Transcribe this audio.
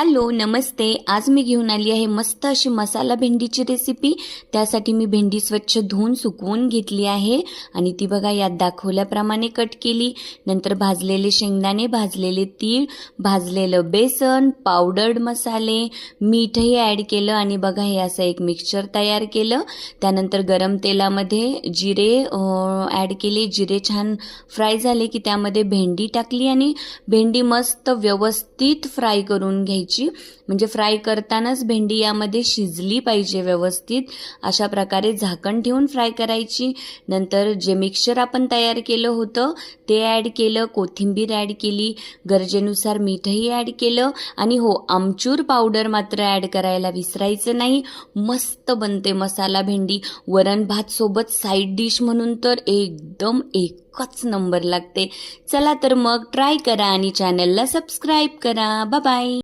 Hello नमस्ते। आज मी घेऊन आली आहे मस्त अशी मसाला भेंडीची रेसिपी। त्यासाठी मी भेंडी स्वच्छ धुवून सुकवून घेतली आहे आणि ती बघा यात दाखवल्याप्रमाणे कट केली। नंतर भाजलेले शेंगदाणे, भाजलेले तीळ, भाजलेलं बेसन, पावडर्ड मसाले, मीठही ॲड केलं आणि बघा हे असं एक मिक्सचर तयार केलं। त्यानंतर गरम तेलामध्ये जिरे ॲड केले। जिरे छान फ्राय झाले की त्यामध्ये भेंडी टाकली आणि भेंडी मस्त व्यवस्थित फ्राय करून घ्यायची। म्हणजे फ्राय करतानाच भेंडी यामध्ये शिजली पाहिजे व्यवस्थित। अशा प्रकारे झाकण ठेवून फ्राय करायची। नंतर जे मिक्सचर आपण तयार केलं होतं ते ॲड केलं, कोथिंबीर ॲड केली, गरजेनुसार मीठही ॲड केलं आणि हो आमचूर पावडर मात्र ॲड करायला विसरायचं नाही। मस्त बनते मसाला भेंडी। वरण भात सोबत साईड डिश म्हणून तर एकदम एकच नंबर लागते। चला तर मग ट्राय करा आणि चॅनलला सबस्क्राईब करा। Bye bye.